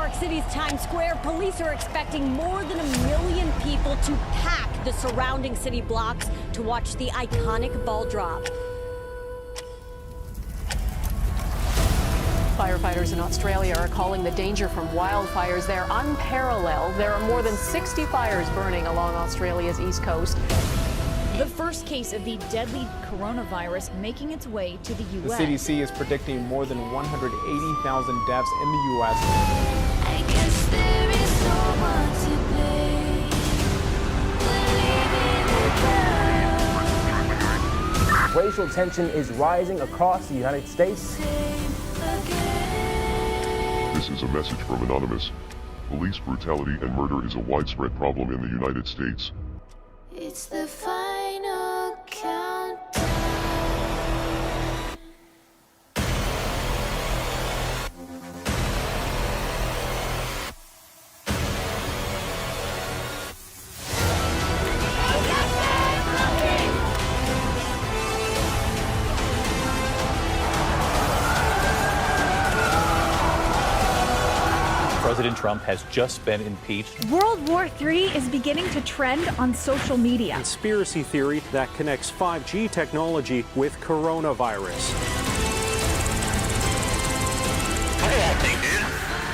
York City's Times Square, police are expecting more than 1 million people to pack the surrounding city blocks to watch the iconic ball drop. Firefighters in Australia are calling the danger from wildfires there unparalleled. There are more than 60 fires burning along Australia's east coast. The first case of the deadly coronavirus making its way to the U.S. The CDC is predicting more than 180,000 deaths in the U.S. I guess there is so much to play. We're living Racial tension is rising across the United States. This is a message from Anonymous. Police brutality and murder is a widespread problem in the United States. It's the final countdown. President Trump has just been impeached. World War III is beginning to trend on social media. Conspiracy theory that connects 5G technology with coronavirus. Look at that thing, dude.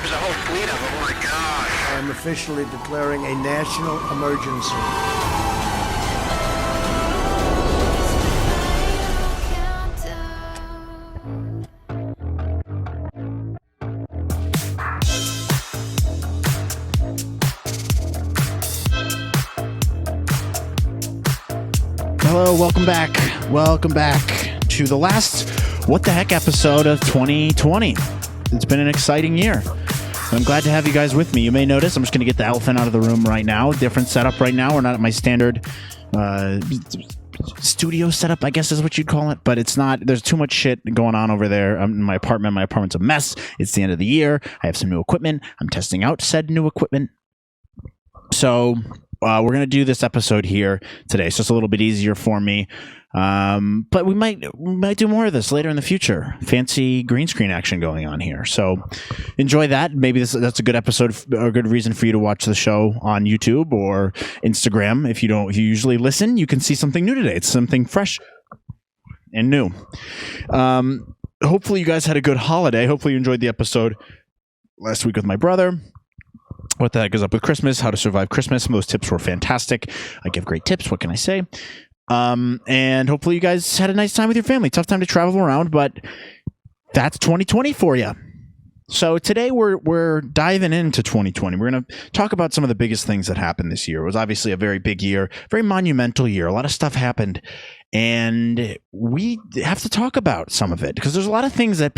There's a whole fleet of them. Oh my gosh. I'm officially declaring a national emergency. Hello, welcome back. Welcome back to the last What the Heck episode of 2020. It's been an exciting year. I'm glad to have you guys with me. You may notice I'm just going to get the elephant out of the room right now. Different setup right now. We're not at my standard studio setup, I guess is what you'd call it. But it's not. There's too much shit going on over there in my apartment. My apartment's a mess. It's the end of the year. I have some new equipment. I'm testing out said new equipment. So we're going to do this episode here today. So it's a little bit easier for me. But we might do more of this later in the future. Fancy green screen action going on here. So enjoy that. Maybe that's a good episode, a good reason for you to watch the show on YouTube or Instagram. If you usually listen, you can see something new today. It's something fresh and new. Hopefully you guys had a good holiday. Hopefully you enjoyed the episode last week with my brother. What the heck is up with Christmas? How to survive Christmas. Some of those tips were fantastic. I give great tips. What can I say? And hopefully you guys had a nice time with your family. Tough time to travel around, but that's 2020 for you. So today we're diving into 2020. We're going to talk about some of the biggest things that happened this year. It was obviously a very big year, very monumental year. A lot of stuff happened, and we have to talk about some of it because there's a lot of things that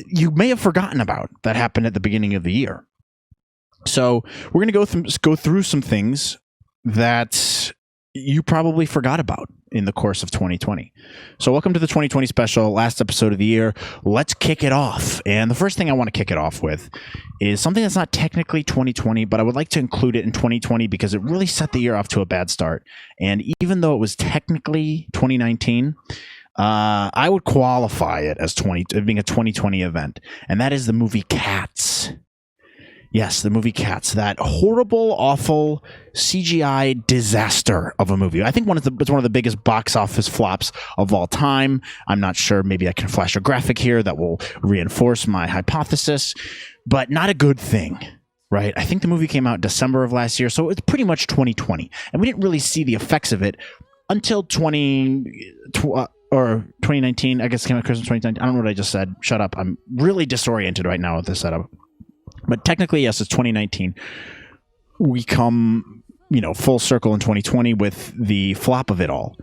you may have forgotten about that happened at the beginning of the year. So we're going to go through some things that you probably forgot about in the course of 2020. So welcome to the 2020 special, last episode of the year. Let's kick it off. And the first thing I want to kick it off with is something that's not technically 2020, but I would like to include it in 2020 because it really set the year off to a bad start. And even though it was technically 2019, I would qualify it as being a 2020 event. And that is the movie Cats. Yes, the movie Cats, that horrible, awful CGI disaster of a movie. I think it's one of the biggest box office flops of all time. I'm not sure. Maybe I can flash a graphic here that will reinforce my hypothesis, but not a good thing, right? I think the movie came out December of last year, so it's pretty much 2020. And we didn't really see the effects of it until 2019. I guess it came out Christmas 2019. I don't know what I just said. Shut up. I'm really disoriented right now with this setup. But technically, yes, it's 2019. We come, full circle in 2020 with the flop of it all.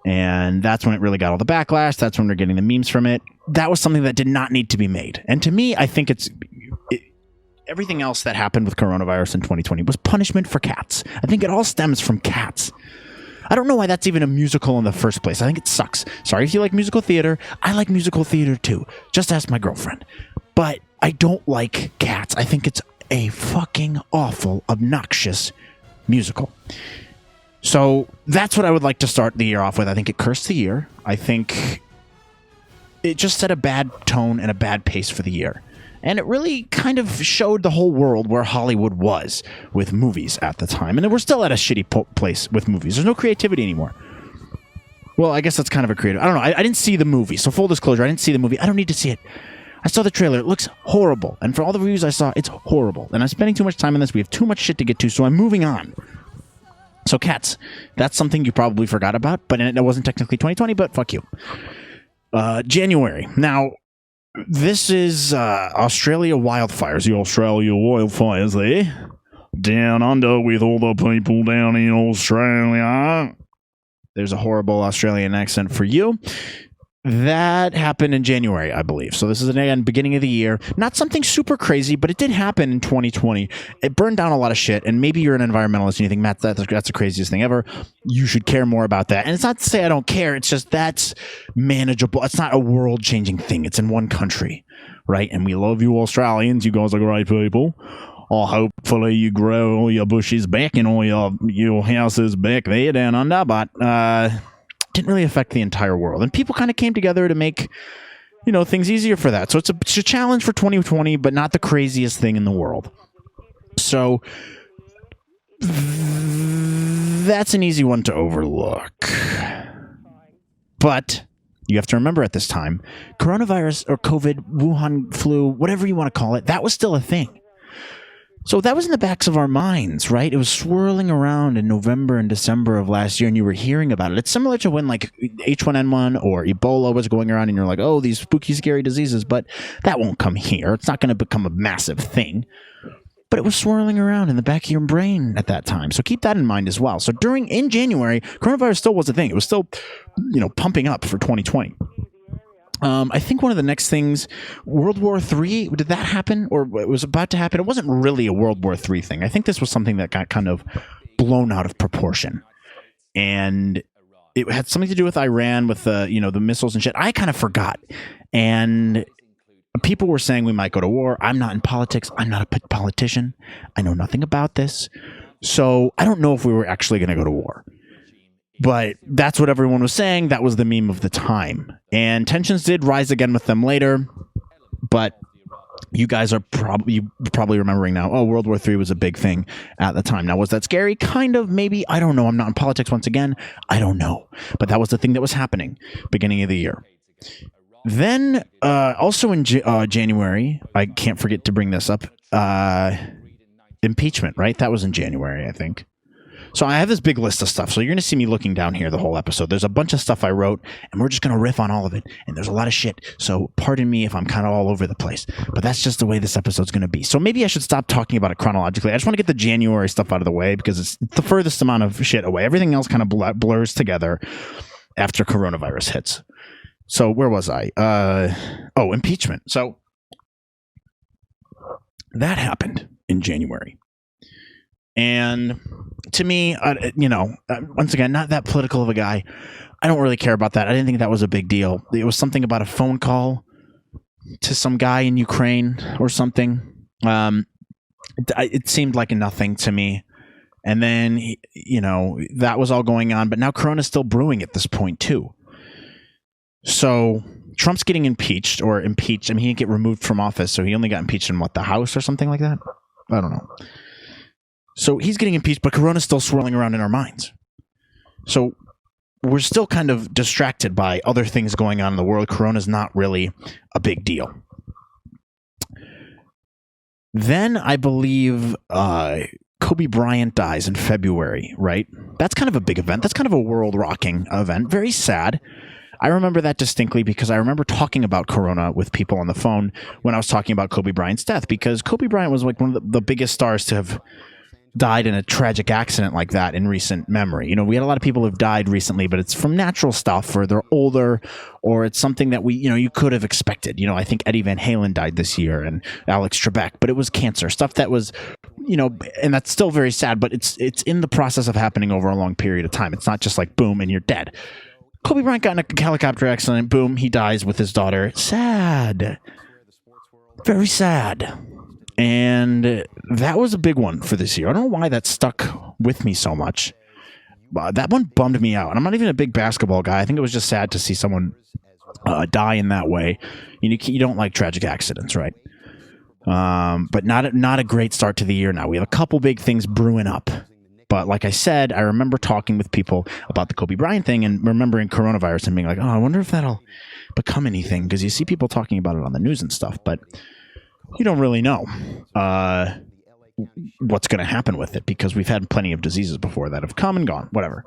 And that's when it really got all the backlash. That's when we're getting the memes from it. That was something that did not need to be made. And to me, I think everything else that happened with coronavirus in 2020 was punishment for Cats. I think it all stems from Cats. I don't know why that's even a musical in the first place. I think it sucks. Sorry if you like musical theater. I like musical theater too. Just ask my girlfriend. But I don't like Cats. I think it's a fucking awful, obnoxious musical. So that's what I would like to start the year off with. I think it cursed the year. I think it just set a bad tone and a bad pace for the year. And it really kind of showed the whole world where Hollywood was with movies at the time. And we're still at a shitty place with movies. There's no creativity anymore. Well, I guess that's kind of a creative. I don't know. I didn't see the movie. So full disclosure, I didn't see the movie. I don't need to see it. I saw the trailer. It looks horrible. And for all the reviews I saw, it's horrible. And I'm spending too much time on this. We have too much shit to get to, so I'm moving on. So Cats, that's something you probably forgot about, but it wasn't technically 2020, but fuck you. January. Now, this is Australia wildfires. The Australia wildfires there. Down under with all the people down in Australia. There's a horrible Australian accent for you. That happened in January, I believe. So this is, again, beginning of the year. Not something super crazy, but it did happen in 2020. It burned down a lot of shit, and maybe you're an environmentalist and you think, Matt, that's the craziest thing ever. You should care more about that. And it's not to say I don't care. It's just that's manageable. It's not a world-changing thing. It's in one country, right? And we love you Australians. You guys are great people. Oh, hopefully you grow all your bushes back and all your houses back there down under, but didn't really affect the entire world. And people kind of came together to make, things easier for that. So it's a challenge for 2020, but not the craziest thing in the world. So that's an easy one to overlook. But you have to remember at this time, coronavirus or COVID, Wuhan flu, whatever you want to call it, that was still a thing. So that was in the backs of our minds, right? It was swirling around in November and December of last year, and you were hearing about it. It's similar to when, like, H1N1 or Ebola was going around, and you're like, oh, these spooky, scary diseases, but that won't come here. It's not going to become a massive thing. But it was swirling around in the back of your brain at that time. So keep that in mind as well. So in January, coronavirus still was a thing. It was still, pumping up for 2020. I think one of the next things, World War III, did that happen? Or it was about to happen? It wasn't really a World War III thing. I think this was something that got kind of blown out of proportion. And it had something to do with Iran, with the missiles and shit. I kind of forgot. And people were saying we might go to war. I'm not in politics. I'm not a politician. I know nothing about this. So I don't know if we were actually going to go to war. But that's what everyone was saying. That was the meme of the time. And tensions did rise again with them later. But you guys are probably remembering now, oh, World War III was a big thing at the time. Now, was that scary? Kind of, maybe. I don't know. I'm not in politics once again. I don't know. But that was the thing that was happening beginning of the year. Then, also in January, I can't forget to bring this up, impeachment, right? That was in January, I think. So I have this big list of stuff. So you're going to see me looking down here the whole episode. There's a bunch of stuff I wrote, and we're just going to riff on all of it. And there's a lot of shit. So pardon me if I'm kind of all over the place. But that's just the way this episode's going to be. So maybe I should stop talking about it chronologically. I just want to get the January stuff out of the way because it's the furthest amount of shit away. Everything else kind of blurs together after coronavirus hits. So where was I? Impeachment. So that happened in January. And to me, once again, not that political of a guy. I don't really care about that. I didn't think that was a big deal. It was something about a phone call to some guy in Ukraine or something. It seemed like nothing to me. And then, that was all going on. But now Corona's still brewing at this point, too. So Trump's getting impeached. I mean, he didn't get removed from office. So he only got impeached in, the House or something like that? I don't know. So he's getting impeached, but Corona's still swirling around in our minds. So we're still kind of distracted by other things going on in the world. Corona's not really a big deal. Then I believe Kobe Bryant dies in February, right? That's kind of a big event. That's kind of a world-rocking event. Very sad. I remember that distinctly because I remember talking about Corona with people on the phone when I was talking about Kobe Bryant's death, because Kobe Bryant was like one of the biggest stars to have died in a tragic accident like that in recent memory. We had a lot of people who've died recently, but it's from natural stuff, or they're older, or it's something that you could have expected. I think Eddie Van Halen died this year, and Alex Trebek, but it was cancer stuff that was, and that's still very sad, but it's in the process of happening over a long period of time. It's not just like boom and you're dead. Kobe Bryant got in a helicopter accident, boom, he dies with his daughter. Sad. Very sad. And that was a big one for this year. I don't know why that stuck with me so much. That one bummed me out. And I'm not even a big basketball guy. I think it was just sad to see someone die in that way. You don't like tragic accidents, right? But not a great start to the year now. We have a couple big things brewing up. But like I said, I remember talking with people about the Kobe Bryant thing and remembering coronavirus and being like, oh, I wonder if that'll become anything. Because you see people talking about it on the news and stuff, but you don't really know what's going to happen with it because we've had plenty of diseases before that have come and gone, whatever.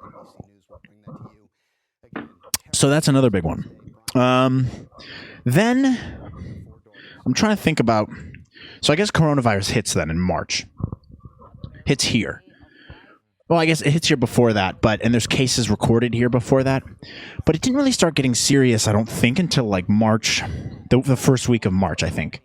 So that's another big one. Then I'm trying to think about, so I guess coronavirus hits then in March. Hits here. Well, I guess it hits here before that, and there's cases recorded here before that. But it didn't really start getting serious, I don't think, until like March, the first week of March, I think.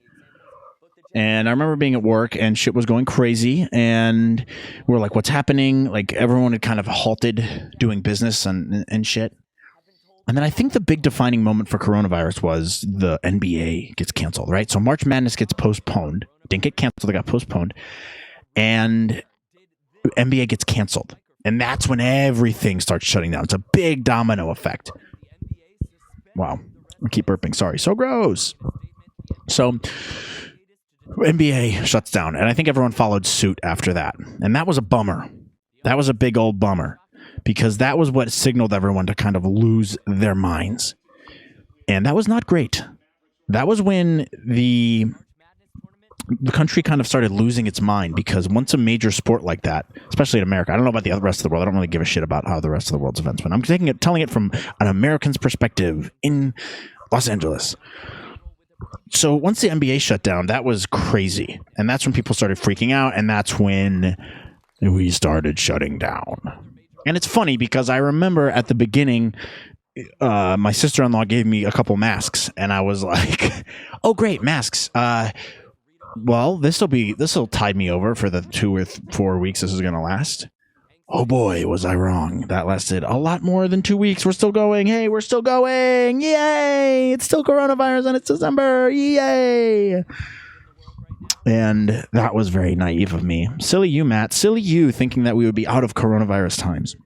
And I remember being at work and shit was going crazy and we're like, what's happening? Like everyone had kind of halted doing business and shit. And then I think the big defining moment for coronavirus was the NBA gets canceled, right? So March Madness gets postponed. Didn't get canceled, it got postponed. And NBA gets canceled. And that's when everything starts shutting down. It's a big domino effect. Wow. I keep burping. Sorry. So gross. So NBA shuts down. And I think everyone followed suit after that. And that was a bummer. That was a big old bummer. Because that was what signaled everyone to kind of lose their minds. And that was not great. That was when the country kind of started losing its mind because once a major sport like that, especially in America, I don't know about the rest of the world. I don't really give a shit about how the rest of the world's events went. I'm telling it from an American's perspective in Los Angeles. So once the NBA shut down, that was crazy. And that's when people started freaking out. And that's when we started shutting down. And it's funny because I remember at the beginning, my sister-in-law gave me a couple masks and I was like, oh, great, masks. Well, this will tide me over for the 2 or 4 weeks this is going to last. Oh boy, was I wrong. That lasted a lot more than 2 weeks. We're still going. Hey, we're still going. Yay! It's still coronavirus and it's December. Yay! And that was very naive of me. Silly you, Matt. Silly you thinking that we would be out of coronavirus times.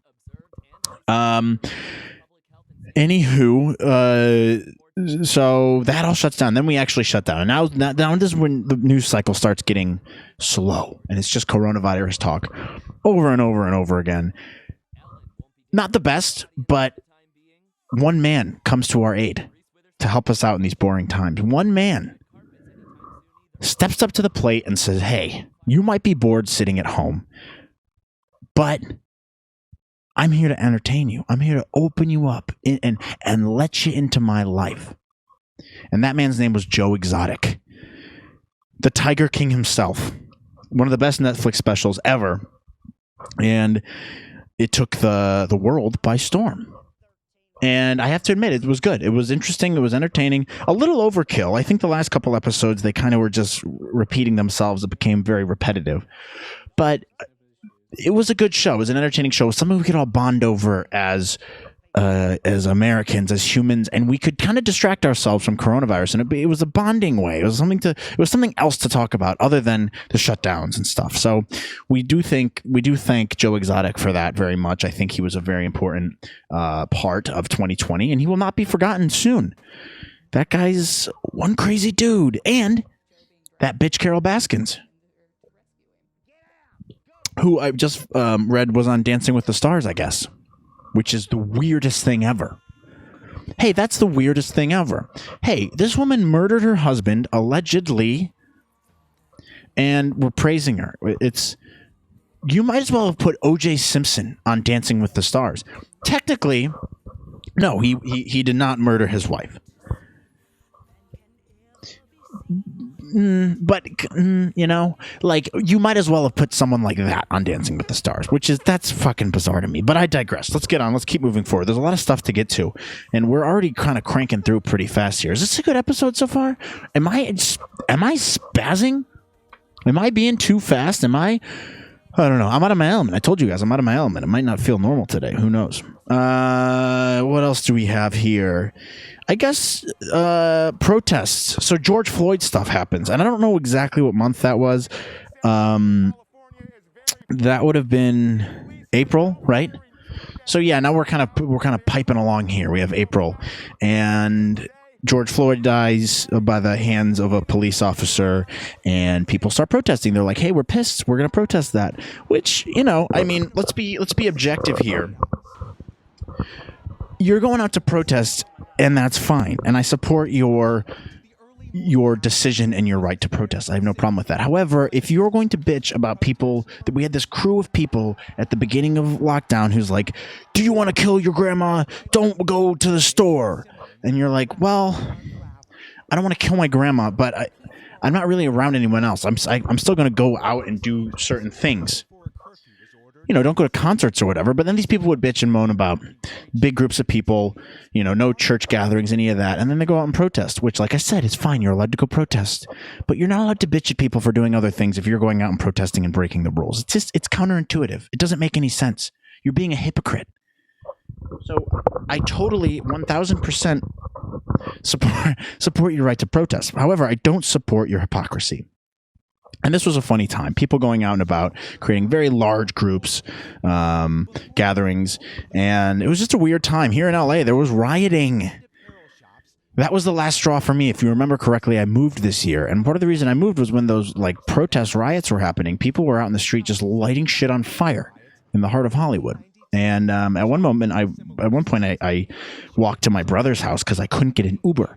Anywho, so that all shuts down. Then we actually shut down. And now this is when the news cycle starts getting slow. And it's just coronavirus talk over and over and over again. Not the best, but one man comes to our aid to help us out in these boring times. One man steps up to the plate and says, hey, you might be bored sitting at home, but I'm here to entertain you. I'm here to open you up and let you into my life. And that man's name was Joe Exotic, the Tiger King himself, one of the best Netflix specials ever. And it took the world by storm. And I have to admit, it was good. It was interesting. It was entertaining. A little overkill. I think the last couple episodes, they kind of were just repeating themselves. It became very repetitive. But it was a good show. It was an entertaining show. It was something we could all bond over as Americans, as humans, and we could kind of distract ourselves from coronavirus. And it was a bonding way. It was something else to talk about other than the shutdowns and stuff. So we do thank Joe Exotic for that very much. I think he was a very important part of 2020, and he will not be forgotten soon. That guy's one crazy dude, and that bitch Carol Baskins, who I just read was on Dancing with the Stars, I guess, which is the weirdest thing ever. Hey, that's the weirdest thing ever. Hey, this woman murdered her husband, allegedly, and we're praising her. You might as well have put O.J. Simpson on Dancing with the Stars. Technically, no, he did not murder his wife. But like you might as well have put someone like that on Dancing with the Stars, that's fucking bizarre to me. But I digress. Let's get on. Let's keep moving forward. There's a lot of stuff to get to, and we're already kind of cranking through pretty fast here. Is this a good episode so far? Am I spazzing? Am I being too fast? I don't know. I'm out of my element. I told you guys I'm out of my element. It might not feel normal today. Who knows? What else do we have here? I guess protests. So George Floyd stuff happens, and I don't know exactly what month that was. That would have been April, right? So yeah, now we're kind of piping along here. We have April, and George Floyd dies by the hands of a police officer, and people start protesting. They're like, "Hey, we're pissed. We're going to protest that." Which, you know, I mean, let's be objective here. You're going out to protest, and that's fine. And I support your decision and your right to protest. I have no problem with that. However, if you're going to bitch about people, that we had this crew of people at the beginning of lockdown who's like, "Do you want to kill your grandma? Don't go to the store." And you're like, "Well, I don't want to kill my grandma, but I'm not really around anyone else. I'm still going to go out and do certain things. You know, don't go to concerts or whatever." But then these people would bitch and moan about big groups of people, you know, no church gatherings, any of that. And then they go out and protest, which, like I said, is fine. You're allowed to go protest. But you're not allowed to bitch at people for doing other things if you're going out and protesting and breaking the rules. It's counterintuitive. It doesn't make any sense. You're being a hypocrite. So I totally 1000% support your right to protest. However, I don't support your hypocrisy. And this was a funny time. People going out and about, creating very large groups, gatherings. And it was just a weird time. Here in LA, there was rioting. That was the last straw for me. If you remember correctly, I moved this year. And part of the reason I moved was when those like protest riots were happening. People were out in the street just lighting shit on fire in the heart of Hollywood. And at one point, I walked to my brother's house because I couldn't get an Uber.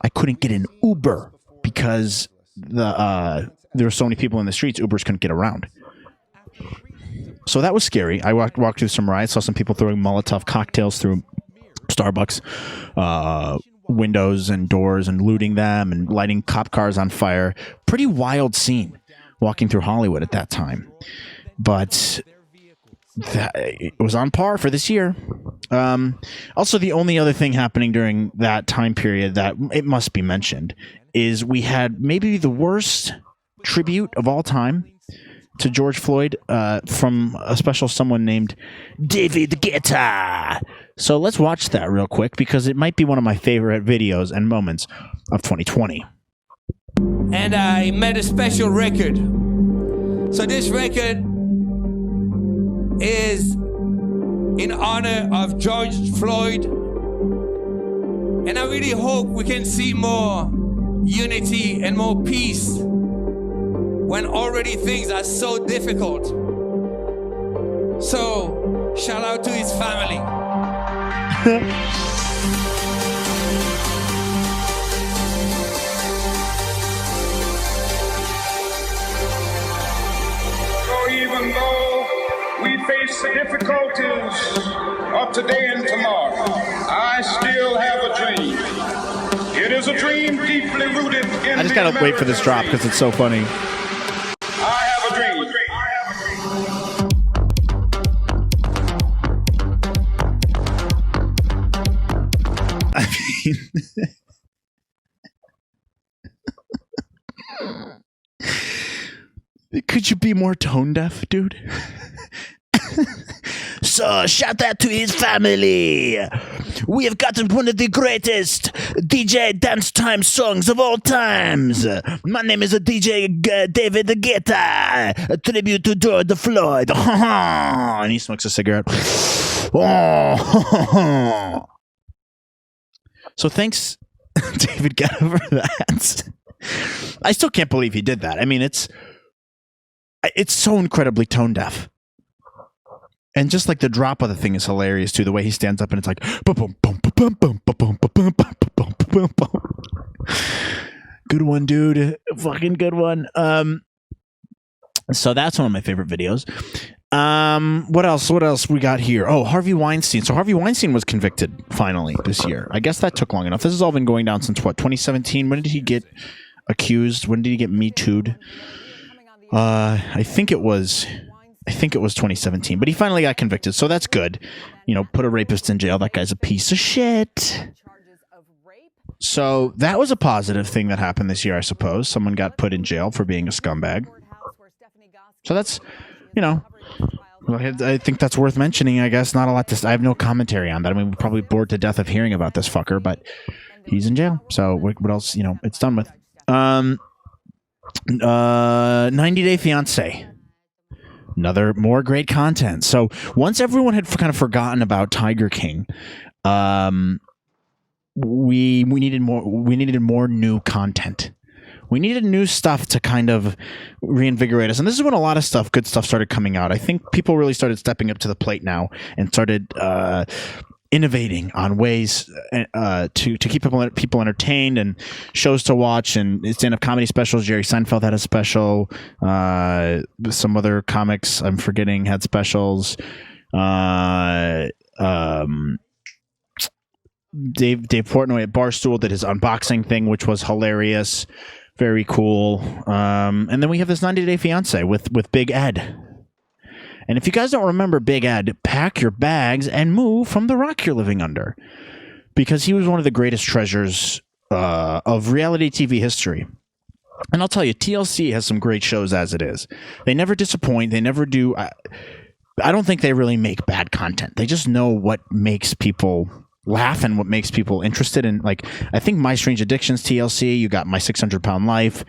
I couldn't get an Uber because there were so many people in the streets. Ubers couldn't get around. So that was scary. I walked through some riots, saw some people throwing Molotov cocktails through Starbucks windows and doors and looting them and lighting cop cars on fire. Pretty wild scene walking through Hollywood at that time. But it was on par for this year. Also, the only other thing happening during that time period that it must be mentioned is we had maybe the worst tribute of all time to George Floyd from a special someone named David Guetta. So let's watch that real quick because it might be one of my favorite videos and moments of 2020. And I made a special record. So this record is in honor of George Floyd, and I really hope we can see more unity and more peace when already things are so difficult. So shout out to his family. So even though we face the difficulties of today and tomorrow, I still have a dream. It is a dream deeply rooted in I just gotta wait for this drop because it's so funny. I have a dream. I mean, could you be more tone deaf, dude? So, shout out to his family. We have gotten one of the greatest DJ dance time songs of all times. My name is DJ David Guetta, a tribute to George Floyd. And he smokes a cigarette. So thanks, David Guetta, for that. I still can't believe he did that. I mean, it's so incredibly tone deaf. And just like the drop of the thing is hilarious too. The way he stands up and it's like good one, dude. Fucking good one. So that's one of my favorite videos. What else we got here? Oh, Harvey Weinstein. So Harvey Weinstein was convicted finally this year. I guess that took long enough. This has all been going down since what, 2017? When did he get accused? When did he get Me Too'd? I think it was 2017, but he finally got convicted, so that's good. You know, put a rapist in jail. That guy's a piece of shit. So that was a positive thing that happened this year, I suppose. Someone got put in jail for being a scumbag. So that's, you know, I think that's worth mentioning, I guess. Not a lot to... I have no commentary on that. I mean, we're probably bored to death of hearing about this fucker, but he's in jail. So what else, you know, it's done with. 90 Day Fiancé. More great content. So once everyone had kind of forgotten about Tiger King, we needed more new content. We needed new stuff to kind of reinvigorate us. And this is when a lot of good stuff started coming out. I think people really started stepping up to the plate now and started innovating on ways to keep people entertained and shows to watch and stand-up comedy specials. Jerry Seinfeld had a special. Some other comics I'm forgetting had specials. Dave Portnoy at Barstool did his unboxing thing, which was hilarious. Very cool. And then we have this 90 Day Fiance with Big Ed. And if you guys don't remember Big Ed, pack your bags and move from the rock you're living under. Because he was one of the greatest treasures of reality TV history. And I'll tell you, TLC has some great shows as it is. They never disappoint. They never do. I don't think they really make bad content. They just know what makes people laugh and what makes people interested in. Like, I think My Strange Addictions, TLC, you got My 600-Pound Life,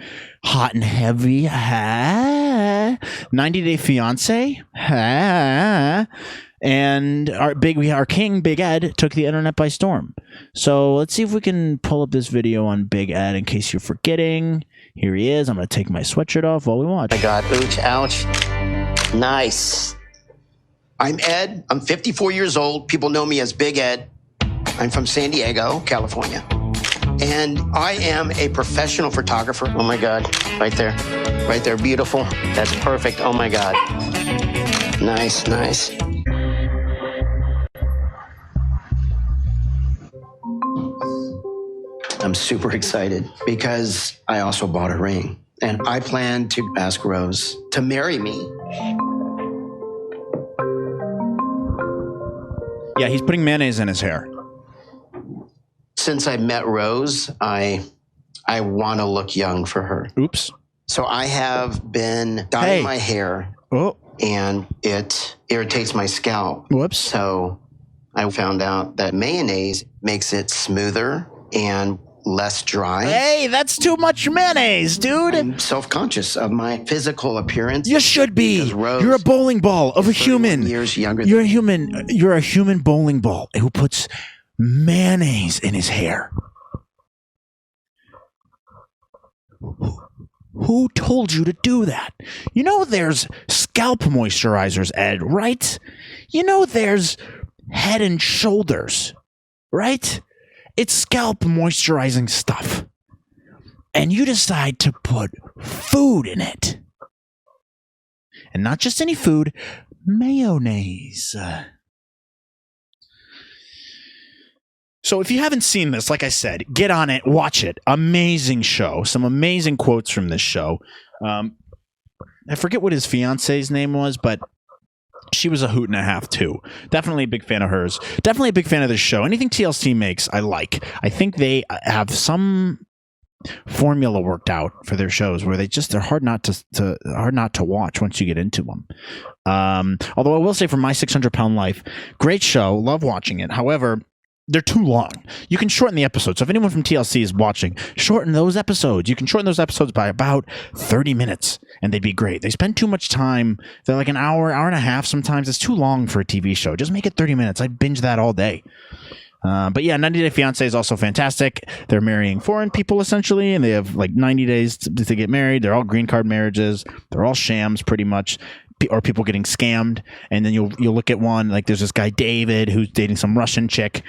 Hot and Heavy, 90 Day Fiance, and our king Big Ed took the internet by storm. So let's see if we can pull up this video on Big Ed in case you're forgetting. Here he is. I'm going to take my sweatshirt off while we watch. Oh my God, ooch, ouch. Nice. I'm Ed. I'm 54 years old. People know me as Big Ed. I'm from San Diego, California. And I am a professional photographer. Oh my God, right there. Right there, beautiful. That's perfect. Oh my God. Nice, nice. I'm super excited because I also bought a ring. And I plan to ask Rose to marry me. Yeah, he's putting mayonnaise in his hair. Since I met Rose, I want to look young for her. Oops. So I have been dyeing my hair, and it irritates my scalp. Whoops. So I found out that mayonnaise makes it smoother and less dry. Hey, that's too much mayonnaise, dude. I'm self-conscious of my physical appearance. You should be. You're a bowling ball of a human. Years younger. You're a human. You're a human bowling ball who puts mayonnaise in his hair. Who told you to do that? You know there's scalp moisturizers, Ed, right? You know there's Head and Shoulders, right? It's scalp moisturizing stuff. And you decide to put food in it. And not just any food, mayonnaise. So if you haven't seen this, like I said, get on it, watch it. Amazing show. Some amazing quotes from this show. I forget what his fiance's name was, but she was a hoot and a half too. Definitely a big fan of hers. Definitely a big fan of this show. Anything TLC makes, I like. I think they have some formula worked out for their shows where they're hard not to watch once you get into them. Although I will say, for My 600-Pound Life, great show, love watching it. However, they're too long. You can shorten the episodes. So if anyone from TLC is watching, shorten those episodes. You can shorten those episodes by about 30 minutes, and they'd be great. They spend too much time. They're like an hour and a half sometimes. It's too long for a TV show. Just make it 30 minutes. I'd binge that all day. But yeah, 90 Day Fiancé is also fantastic. They're marrying foreign people, essentially, and they have like 90 days to get married. They're all green card marriages. They're all shams, pretty much. Or people getting scammed, and then you'll look at one, like there's this guy David who's dating some Russian chick,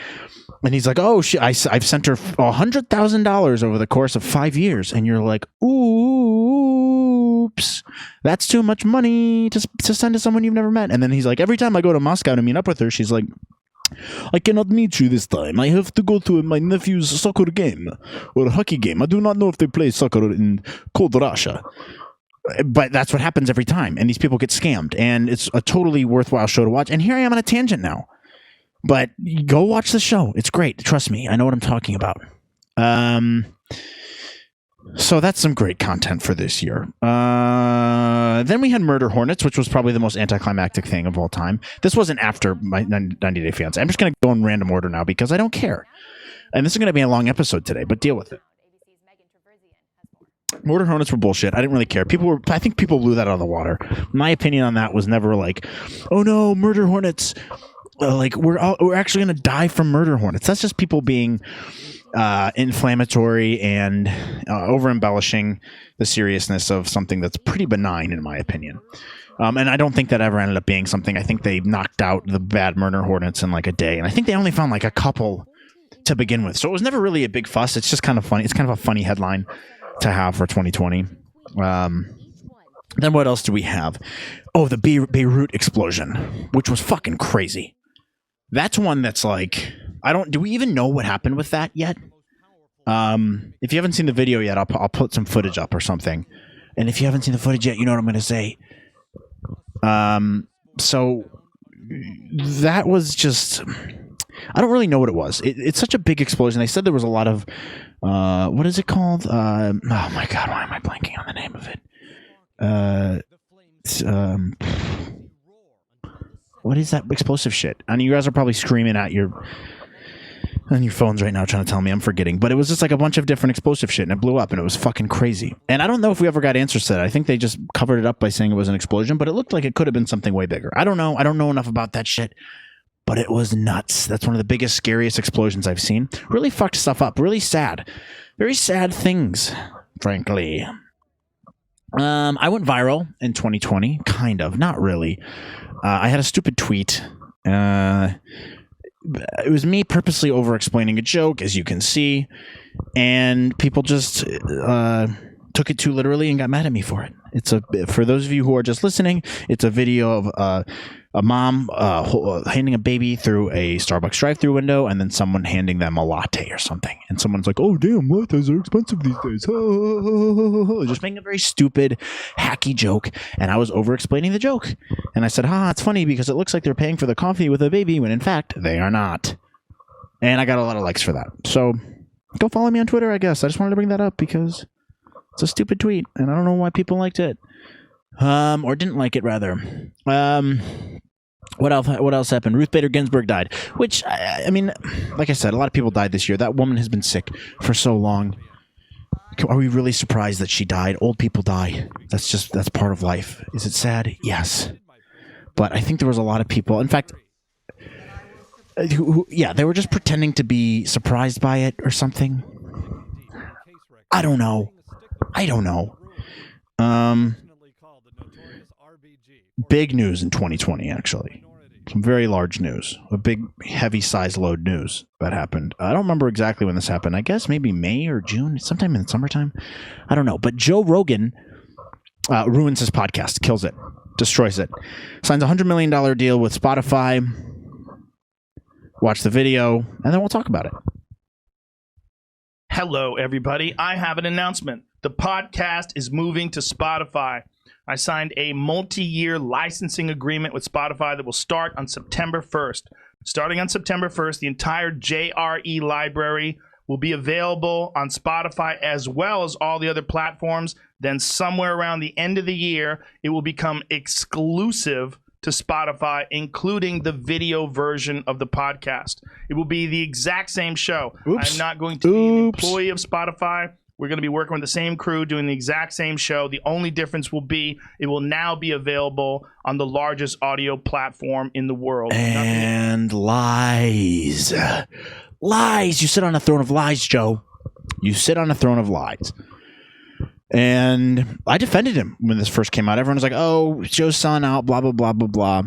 and he's like, oh, I've sent her $100,000 over the course of 5 years, and you're like, oops, that's too much money to send to someone you've never met. And then he's like, every time I go to Moscow to meet up with her, she's like, I cannot meet you this time. I have to go to my nephew's soccer game or hockey game. I do not know if they play soccer in cold Russia. But that's what happens every time, and these people get scammed, and it's a totally worthwhile show to watch. And here I am on a tangent now, but go watch the show. It's great. Trust me. I know what I'm talking about. So that's some great content for this year. Then we had Murder Hornets, which was probably the most anticlimactic thing of all time. This wasn't after my 90 Day Fiancé. I'm just going to go in random order now because I don't care. And this is going to be a long episode today, but deal with it. Murder Hornets were bullshit. I didn't really care. I think people blew that out of the water. My opinion on that was never like, oh no, Murder Hornets. like we're actually going to die from murder hornets. That's just people being inflammatory and over embellishing the seriousness of something that's pretty benign, in my opinion. And I don't think that ever ended up being something. I think they knocked out the bad murder hornets in like a day, and I think they only found like a couple to begin with. So it was never really a big fuss. It's just kind of funny. It's kind of a funny headline to have for 2020. Then what else do we have? Oh, the Beirut explosion, which was fucking crazy. That's one that's like, do we even know what happened with that yet? If you haven't seen the video yet, I'll put some footage up or something. And if you haven't seen the footage yet, you know what I'm going to say. So that was just, I don't really know what it was. It's such a big explosion. They said there was a lot of, what is it called? Oh my God, why am I blanking on the name of it? What is that explosive shit? And you guys are probably screaming at your phones right now trying to tell me I'm forgetting. But it was just like a bunch of different explosive shit, and it blew up, and it was fucking crazy. And I don't know if we ever got answers to that. I think they just covered it up by saying it was an explosion, but it looked like it could have been something way bigger. I don't know. I don't know enough about that shit. But it was nuts. That's one of the biggest, scariest explosions I've seen. Really fucked stuff up. Really sad. Very sad things, frankly. I went viral in 2020. Kind of. Not really. I had a stupid tweet. It was me purposely over-explaining a joke, as you can see. And people just took it too literally and got mad at me for it. For those of you who are just listening, it's a video of a mom handing a baby through a Starbucks drive-through window, and then someone handing them a latte or something. And someone's like, "Oh, damn, lattes are expensive these days." Just making a very stupid, hacky joke. And I was over-explaining the joke. And I said, it's funny because it looks like they're paying for the coffee with a baby, when in fact, they are not. And I got a lot of likes for that. So go follow me on Twitter, I guess. I just wanted to bring that up because it's a stupid tweet, and I don't know why people liked it. Or didn't like it, rather. What else happened? Ruth Bader Ginsburg died, which, I mean, like I said, a lot of people died this year. That woman has been sick for so long. Are we really surprised that she died? Old people die. That's part of life. Is it sad? Yes. But I think there was a lot of people, in fact, they were just pretending to be surprised by it or something. I don't know. Big news in 2020, actually. Some very large news. A big, heavy size load news that happened. I don't remember exactly when this happened. I guess maybe May or June, sometime in the summertime. I don't know. But Joe Rogan ruins his podcast, kills it, destroys it. Signs a $100 million deal with Spotify. Watch the video, and then we'll talk about it. Hello, everybody. I have an announcement. The podcast is moving to Spotify. I signed a multi-year licensing agreement with Spotify that will start on September 1st. Starting on September 1st, the entire JRE library will be available on Spotify as well as all the other platforms. Then somewhere around the end of the year, it will become exclusive to Spotify, including the video version of the podcast. It will be the exact same show. I'm not going to be an employee of Spotify. We're going to be working with the same crew doing the exact same show. The only difference will be it will now be available on the largest audio platform in the world. And lies. Lies. You sit on a throne of lies, Joe. You sit on a throne of lies. And I defended him when this first came out. Everyone was like, oh, Joe's son out, blah, blah, blah, blah, blah.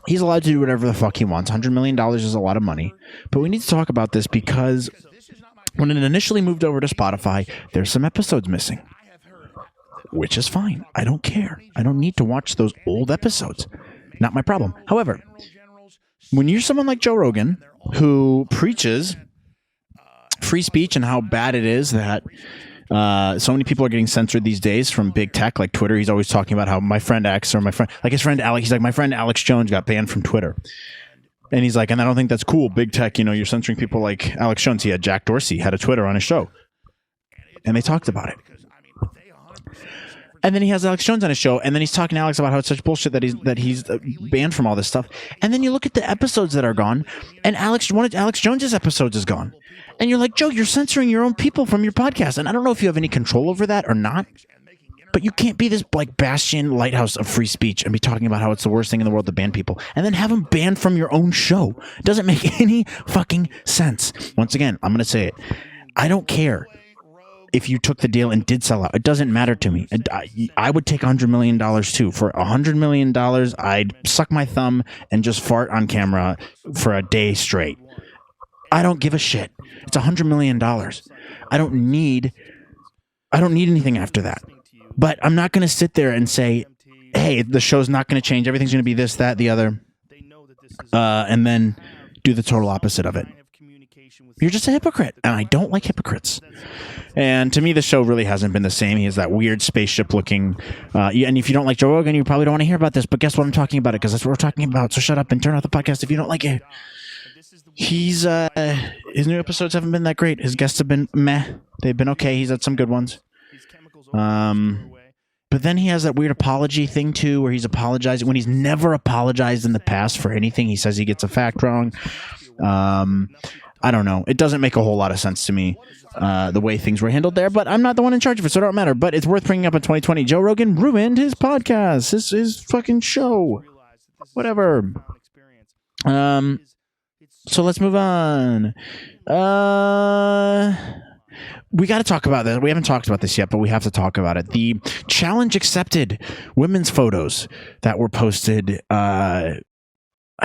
He's allowed to do whatever the fuck he wants. $100 million is a lot of money. But we need to talk about this because when it initially moved over to Spotify, there's some episodes missing, which is fine. I don't care. I don't need to watch those old episodes. Not my problem. However, when you're someone like Joe Rogan, who preaches free speech and how bad it is that so many people are getting censored these days from big tech like Twitter. He's always talking about how my friend X or my friend, like his friend Alex, he's like, my friend Alex Jones got banned from Twitter. And he's like, and I don't think that's cool. Big tech, you know, you're censoring people like Alex Jones. He had Jack Dorsey, had a Twitter on his show. And they talked about it. And then he has Alex Jones on his show, and then he's talking to Alex about how it's such bullshit that he's banned from all this stuff. And then you look at the episodes that are gone, and one of Alex Jones's episodes is gone. And you're like, Joe, you're censoring your own people from your podcast. And I don't know if you have any control over that or not. But you can't be this like bastion lighthouse of free speech and be talking about how it's the worst thing in the world to ban people and then have them banned from your own show. It doesn't make any fucking sense. Once again, I'm going to say it. I don't care if you took the deal and did sell out. It doesn't matter to me. I would take $100 million too. For $100 million, I'd suck my thumb and just fart on camera for a day straight. I don't give a shit. It's $100 million. I don't need anything after that. But I'm not going to sit there and say, hey, the show's not going to change. Everything's going to be this, that, the other. And then do the total opposite of it. You're just a hypocrite, and I don't like hypocrites. And to me, the show really hasn't been the same. He has that weird spaceship-looking... and if you don't like Joe Rogan, you probably don't want to hear about this, but guess what? I'm talking about it, because that's what we're talking about. So shut up and turn off the podcast if you don't like it. His new episodes haven't been that great. His guests have been meh. They've been okay. He's had some good ones. But then he has that weird apology thing, too, where he's apologizing when he's never apologized in the past for anything. He says he gets a fact wrong. I don't know. It doesn't make a whole lot of sense to me, the way things were handled there, but I'm not the one in charge of it, so it don't matter. But it's worth bringing up in 2020. Joe Rogan ruined his podcast, his fucking show. Whatever. So let's move on. We got to talk about this. We haven't talked about this yet, but we have to talk about it. The challenge accepted women's photos that were posted, I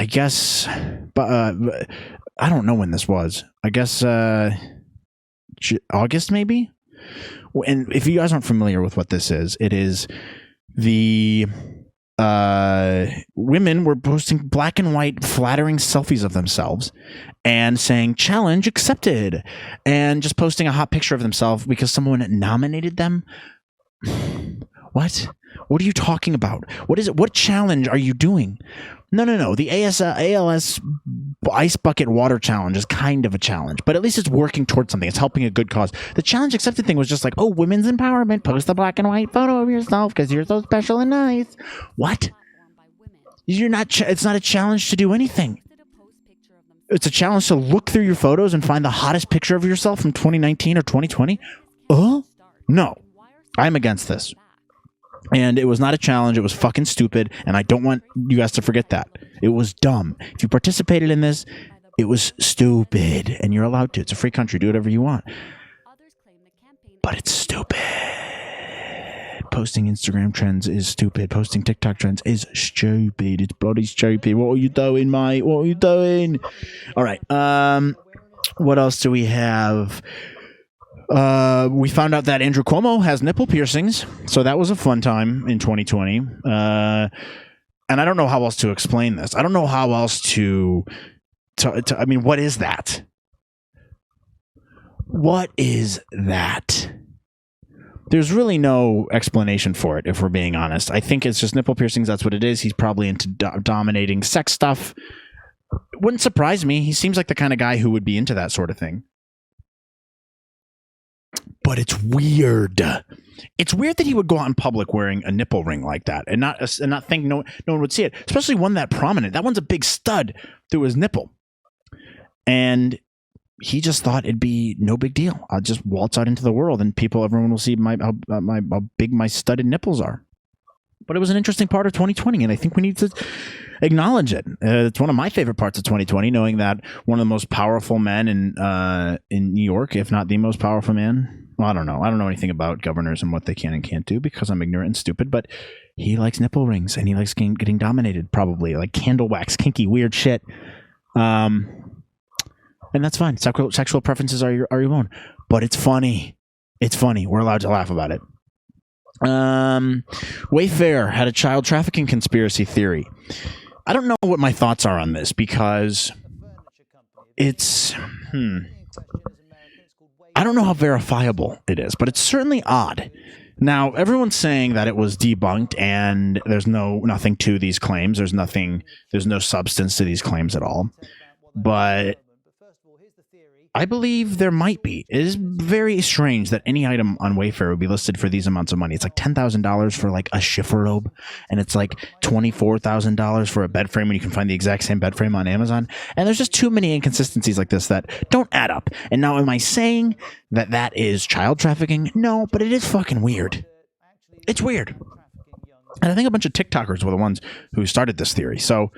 guess, I don't know when this was. I guess August, maybe? And if you guys aren't familiar with what this is, it is the women were posting black and white flattering selfies of themselves and saying challenge accepted and just posting a hot picture of themselves because someone nominated them. What are you talking about? What is it? What challenge are you doing? No. The ALS Ice Bucket Water Challenge is kind of a challenge, but at least it's working towards something. It's helping a good cause. The challenge accepted thing was just like, oh, women's empowerment. Post a black and white photo of yourself because you're so special and nice. What? You're not. It's not a challenge to do anything. It's a challenge to look through your photos and find the hottest picture of yourself from 2019 or 2020. No, I'm against this. And it was not a challenge. It was fucking stupid. And I don't want you guys to forget that. It was dumb. If you participated in this, it was stupid. And you're allowed to. It's a free country. Do whatever you want. But it's stupid. Posting Instagram trends is stupid. Posting TikTok trends is stupid. It's bloody stupid. What are you doing, mate? What are you doing? All right. What else do we have? We found out that Andrew Cuomo has nipple piercings, so that was a fun time in 2020. And I don't know how else to explain this. I don't know how else to I mean, what is that? What is that? There's really no explanation for it, if we're being honest. I think it's just nipple piercings. That's what it is. He's probably into dominating sex stuff. It wouldn't surprise me. He seems like the kind of guy who would be into that sort of thing. But it's weird. It's weird that he would go out in public wearing a nipple ring like that and not think no one would see it, especially one that prominent. That one's a big stud through his nipple. And he just thought it'd be no big deal. I'll just waltz out into the world and everyone will see how big my studded nipples are. But it was an interesting part of 2020, and I think we need to acknowledge it. It's one of my favorite parts of 2020, knowing that one of the most powerful men in New York, if not the most powerful man. Well, I don't know. I don't know anything about governors and what they can and can't do because I'm ignorant and stupid, but he likes nipple rings and he likes getting dominated, probably like candle wax, kinky, weird shit. And that's fine. Sexual preferences are your own, but it's funny. It's funny. We're allowed to laugh about it. Wayfair had a child trafficking conspiracy theory. I don't know what my thoughts are on this because it's I don't know how verifiable it is, but it's certainly odd. Now, everyone's saying that it was debunked and there's nothing to these claims. There's no substance to these claims at all. But I believe there might be. It is very strange that any item on Wayfair would be listed for these amounts of money. It's like $10,000 for like a shiffer robe, and it's like $24,000 for a bed frame when you can find the exact same bed frame on Amazon. And there's just too many inconsistencies like this that don't add up. And now, am I saying that is child trafficking? No, but it is fucking weird. It's weird. And I think a bunch of TikTokers were the ones who started this theory. So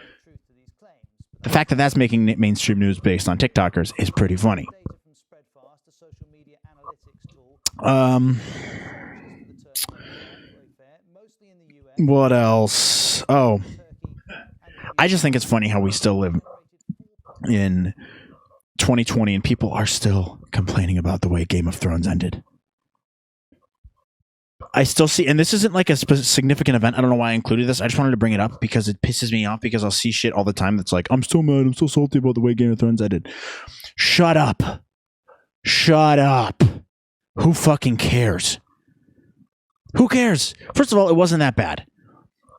the fact that that's making mainstream news based on TikTokers is pretty funny. What else? Oh, I just think it's funny how we still live in 2020 and people are still complaining about the way Game of Thrones ended. I still see, and this isn't like a significant event. I don't know why I included this. I just wanted to bring it up because it pisses me off because I'll see shit all the time that's like, I'm so mad, I'm so salty about the way Game of Thrones ended. Shut up. Shut up. Who fucking cares? Who cares? First of all, it wasn't that bad.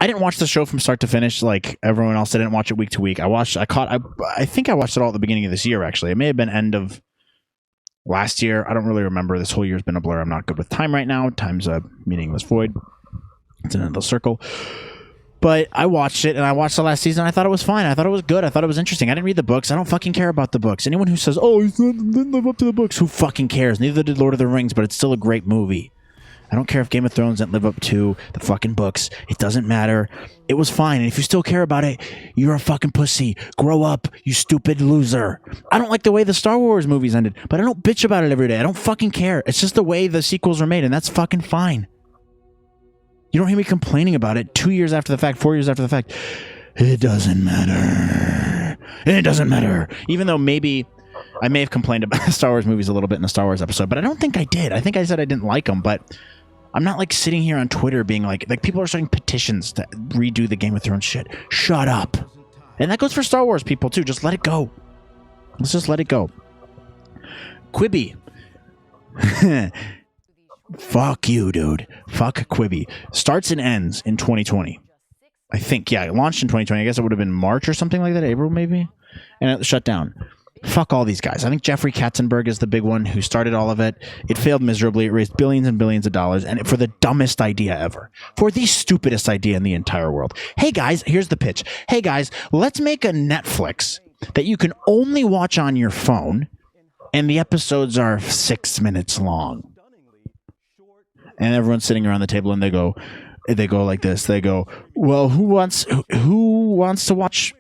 I didn't watch the show from start to finish like everyone else. I didn't watch it week to week. I think I watched it all at the beginning of this year, actually. It may have been end of last year. I don't really remember. This whole year's been a blur. I'm not good with time right now. Time's a meaningless void. It's an endless circle. But I watched it, and I watched the last season. I thought it was fine. I thought it was good. I thought it was interesting. I didn't read the books. I don't fucking care about the books. Anyone who says, oh, it didn't live up to the books, who fucking cares? Neither did Lord of the Rings, but it's still a great movie. I don't care if Game of Thrones didn't live up to the fucking books. It doesn't matter. It was fine. And if you still care about it, you're a fucking pussy. Grow up, you stupid loser. I don't like the way the Star Wars movies ended, but I don't bitch about it every day. I don't fucking care. It's just the way the sequels were made, and that's fucking fine. You don't hear me complaining about it 2 years after the fact, 4 years after the fact. It doesn't matter. It doesn't matter. Even though maybe I may have complained about the Star Wars movies a little bit in the Star Wars episode, but I don't think I did. I think I said I didn't like them, but I'm not like sitting here on Twitter being like people are starting petitions to redo the Game of Thrones shit. Shut up. And that goes for Star Wars people too. Just let it go. Let's just let it go. Quibi. Fuck you, dude. Fuck Quibi. Starts and ends in 2020. I think, yeah, it launched in 2020. I guess it would have been March or something like that, April maybe. And it shut down. Fuck all these guys. I think Jeffrey Katzenberg is the big one who started all of it. It failed miserably. It raised billions and billions of dollars, and for the dumbest idea ever. For the stupidest idea in the entire world. Hey guys, here's the pitch. Hey guys, let's make a Netflix that you can only watch on your phone, and the episodes are 6 minutes long. And everyone's sitting around the table, and they go like this. They go, well, who wants to watch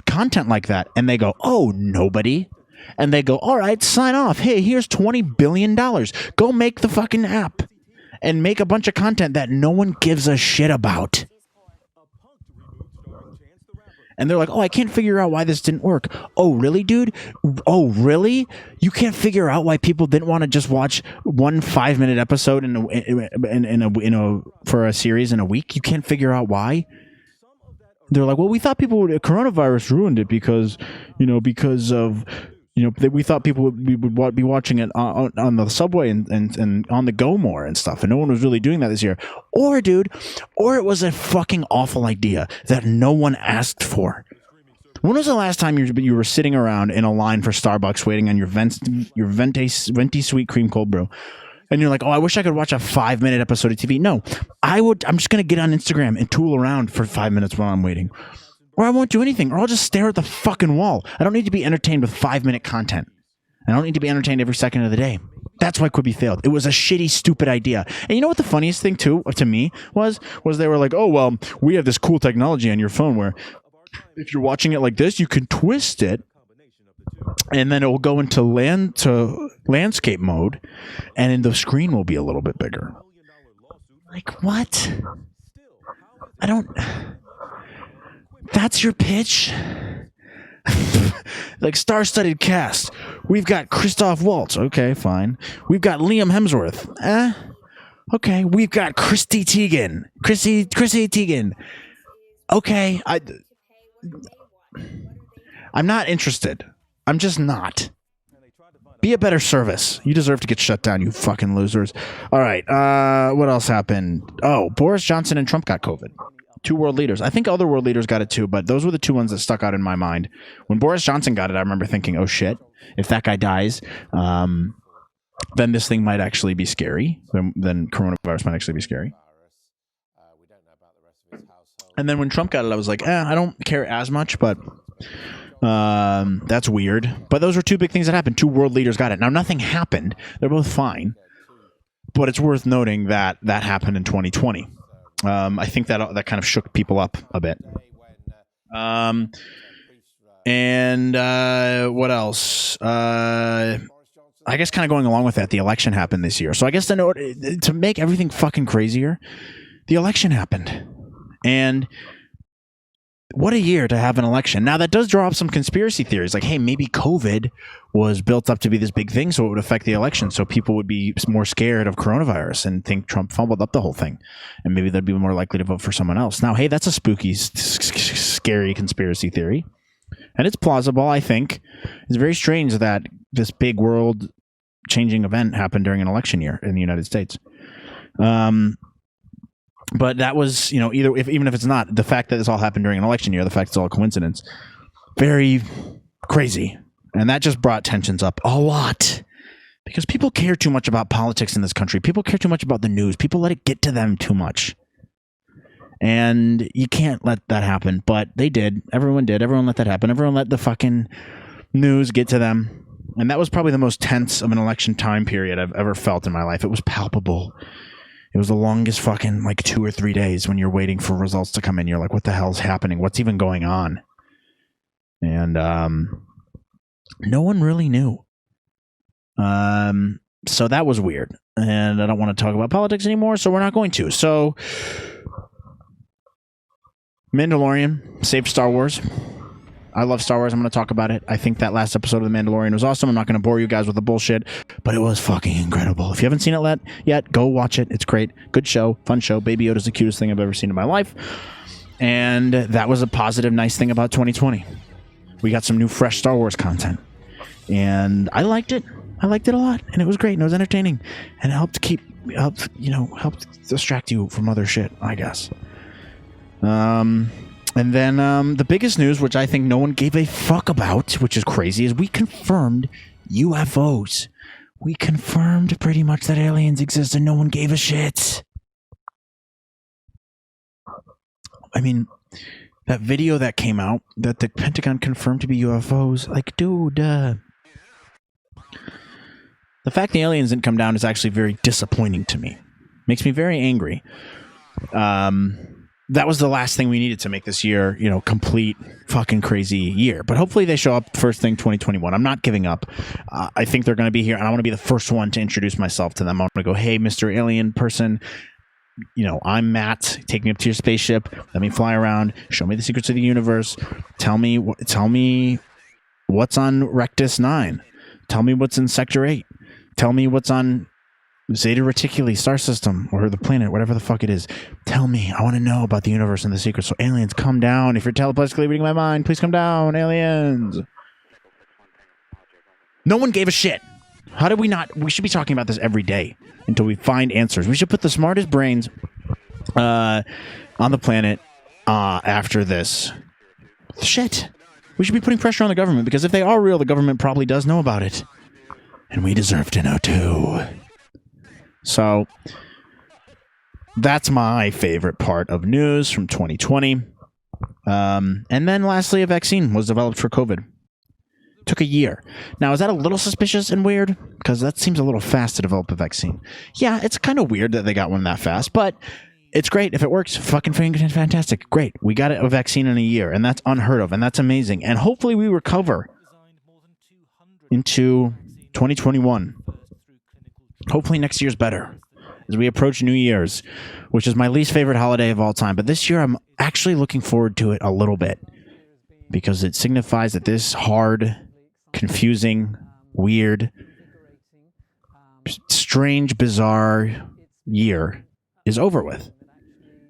content like that? And they go, oh, nobody. And they go, all right, sign off. Hey, here's $20 billion. Go make the fucking app and make a bunch of content that no one gives a shit about. And they're like, oh, I can't figure out why this didn't work. Oh, really, dude? Oh, really? You can't figure out why people didn't want to just watch one 5-minute episode for a series in a week? You can't figure out why? They're like, well, we thought coronavirus ruined it because we thought people would be watching it on the subway and on the go more and stuff, and no one was really doing that this year. Or it was a fucking awful idea that no one asked for. When was the last time you were sitting around in a line for Starbucks waiting on your venti sweet cream cold brew, and you're like, oh, I wish I could watch a 5-minute episode of TV? No, I'm just gonna get on Instagram and tool around for 5 minutes while I'm waiting. Or I won't do anything, or I'll just stare at the fucking wall. I don't need to be entertained with 5-minute content. I don't need to be entertained every second of the day. That's why Quibi failed. It was a shitty, stupid idea. And you know what the funniest thing, too, to me, was they were like, oh, well, we have this cool technology on your phone where if you're watching it like this, you can twist it, and then it will go into landscape mode, and then the screen will be a little bit bigger. Like, what? I don't... That's your pitch? Like, star-studded cast. We've got Christoph Waltz. Okay, fine. We've got Liam Hemsworth. Okay. We've got Chrissy Teigen. Okay. I'm not interested. I'm just not. Be a better service. You deserve to get shut down, you fucking losers. All right. What else happened? Oh, Boris Johnson and Trump got COVID. 2 world leaders. I think other world leaders got it too, but those were the 2 ones that stuck out in my mind. When Boris Johnson got it, I remember thinking, oh shit, if that guy dies, then this thing might actually be scary. Then coronavirus might actually be scary. And then when Trump got it, I was like, I don't care as much, but that's weird. But those were 2 big things that happened. 2 world leaders got it. Now, nothing happened. They're both fine. But it's worth noting that that happened in 2020. I think that kind of shook people up a bit. And what else? I guess kind of going along with that, the election happened this year. So I guess to make everything fucking crazier, the election happened. And what a year to have an election. Now, that does draw up some conspiracy theories. Like, hey, maybe COVID was built up to be this big thing, so it would affect the election. So people would be more scared of coronavirus and think Trump fumbled up the whole thing. And maybe they'd be more likely to vote for someone else. Now, hey, that's a spooky, scary conspiracy theory. And it's plausible, I think. It's very strange that this big world-changing event happened during an election year in the United States. But that was, even if it's not, the fact that this all happened during an election year, the fact it's all a coincidence, very crazy. And that just brought tensions up a lot. Because people care too much about politics in this country. People care too much about the news. People let it get to them too much. And you can't let that happen. But they did. Everyone did. Everyone let that happen. Everyone let the fucking news get to them. And that was probably the most tense of an election time period I've ever felt in my life. It was palpable. It was the longest fucking 2 or 3 days when you're waiting for results to come in. You're like, what the hell's happening? What's even going on? And no one really knew. So that was weird. And I don't want to talk about politics anymore, so we're not going to. So, Mandalorian saved Star Wars. I love Star Wars. I'm going to talk about it. I think that last episode of The Mandalorian was awesome. I'm not going to bore you guys with the bullshit, but it was fucking incredible. If you haven't seen it yet, go watch it. It's great. Good show. Fun show. Baby Yoda's the cutest thing I've ever seen in my life. And that was a positive, nice thing about 2020. We got some new, fresh Star Wars content. And I liked it. I liked it a lot. And it was great. And it was entertaining. And it helped distract you from other shit, I guess. And then the biggest news, which I think no one gave a fuck about, which is crazy, is we confirmed UFOs. We confirmed pretty much that aliens exist and no one gave a shit. I mean, that video that came out that the Pentagon confirmed to be UFOs, dude, the fact the aliens didn't come down is actually very disappointing to me. Makes me very angry. That was the last thing we needed to make this year, complete fucking crazy year. But hopefully they show up first thing 2021. I'm not giving up. I think they're going to be here, and I want to be the first one to introduce myself to them. I want to go, hey, Mr. Alien person, I'm Matt. Take me up to your spaceship. Let me fly around. Show me the secrets of the universe. Tell me what's on Rectus 9. Tell me what's in Sector 8. Tell me what's on Zeta Reticuli star system, or the planet, whatever the fuck it is. Tell me. I want to know about the universe and the secrets. So aliens, come down. If you're telepathically reading my mind, please come down, aliens. No one gave a shit. How did we not? We should be talking about this every day until we find answers. We should put the smartest brains on the planet after this. Shit. We should be putting pressure on the government, because if they are real, the government probably does know about it. And we deserve to know too. So, that's my favorite part of news from 2020. And then lastly, a vaccine was developed for COVID. Took a year. Now, is that a little suspicious and weird? Because that seems a little fast to develop a vaccine. Yeah, it's kind of weird that they got one that fast, but it's great. If it works, fucking fantastic. Great. We got a vaccine in a year, and that's unheard of, and that's amazing. And hopefully we recover into 2021. Hopefully next year's better as we approach New Year's, which is my least favorite holiday of all time. But this year I'm actually looking forward to it a little bit, because it signifies that this hard, confusing, weird, strange, bizarre year is over with.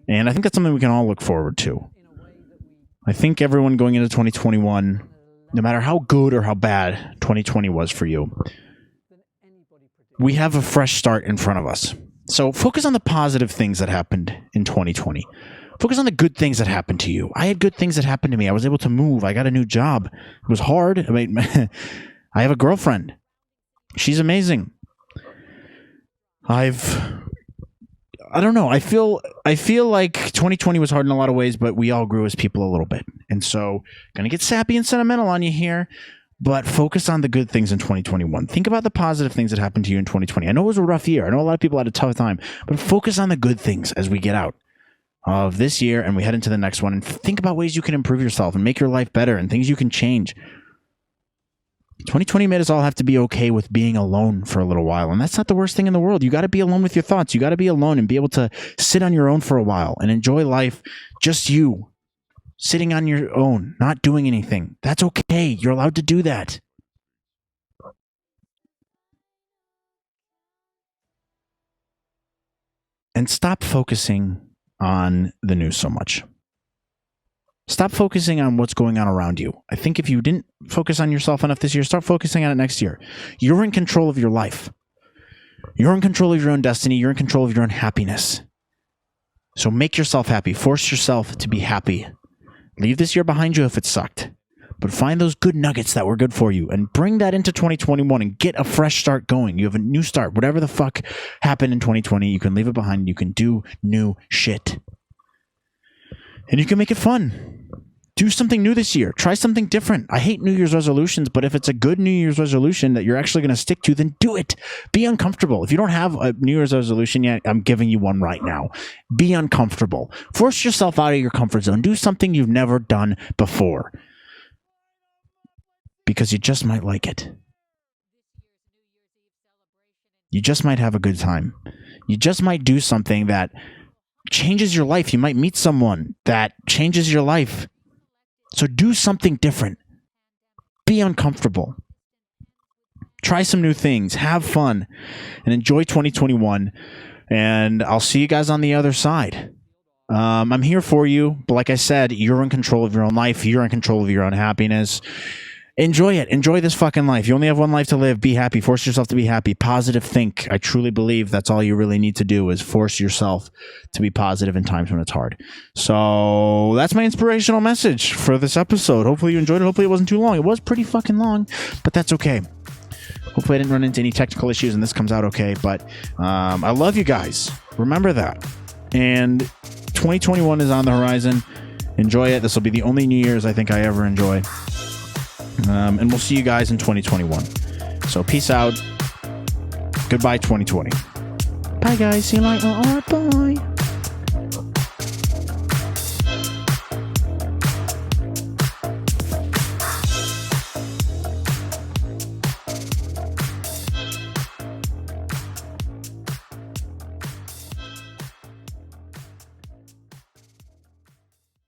And I think that's something we can all look forward to. I think everyone going into 2021, no matter how good or how bad 2020 was for you, we have a fresh start in front of us. So focus on the positive things that happened in 2020. Focus on the good things that happened to you. I had good things that happened to me. I was able to move. I got a new job. It was hard. I mean, I have a girlfriend. She's amazing. I don't know. I feel like 2020 was hard in a lot of ways, but we all grew as people a little bit. And so, gonna get sappy and sentimental on you here. but focus on the good things in 2021. Think about the positive things that happened to you in 2020. I know it was a rough year. I know a lot of people had a tough time, but focus on the good things as we get out of this year and we head into the next one, and think about ways you can improve yourself and make your life better and things you can change. 2020 made us all have to be okay with being alone for a little while, and that's not the worst thing in the world. You got to be alone with your thoughts. You got to be alone and be able to sit on your own for a while and enjoy life, just you, sitting on your own, not doing anything. That's okay. You're allowed to do that. And stop focusing on the news so much. Stop focusing on what's going on around you. I think if you didn't focus on yourself enough this year, start focusing on it next year. You're in control of your life. You're in control of your own destiny. You're in control of your own happiness. So make yourself happy. Force yourself to be happy. Leave this year behind you if it sucked. But find those good nuggets that were good for you and bring that into 2021 and get a fresh start going. You have a new start. Whatever the fuck happened in 2020, you can leave it behind. You can do new shit. And you can make it fun. Do something new this year. Try something different. I hate New Year's resolutions, but if it's a good New Year's resolution that you're actually going to stick to, then do it. Be uncomfortable. If you don't have a New Year's resolution yet, I'm giving you one right now. Be uncomfortable. Force yourself out of your comfort zone. Do something you've never done before. Because you just might like it. You just might have a good time. You just might do something that changes your life. You might meet someone that changes your life. So do something different. Be uncomfortable. Try some new things. Have fun. And enjoy 2021. And I'll see you guys on the other side. I'm here for you. But like I said, you're in control of your own life. You're in control of your own happiness. Enjoy it. Enjoy this fucking life. You only have one life to live. Be happy. Force yourself to be happy. Positive think. I truly believe that's all you really need to do is force yourself to be positive in times when it's hard. So that's my inspirational message for this episode. Hopefully you enjoyed it. Hopefully it wasn't too long. It was pretty fucking long, but that's okay. Hopefully I didn't run into any technical issues and this comes out okay. But I love you guys. Remember that. And 2021 is on the horizon. Enjoy it. This will be the only New Year's I think I ever enjoy. And we'll see you guys in 2021. So peace out. Goodbye 2020. Bye guys. See you later. All right, bye.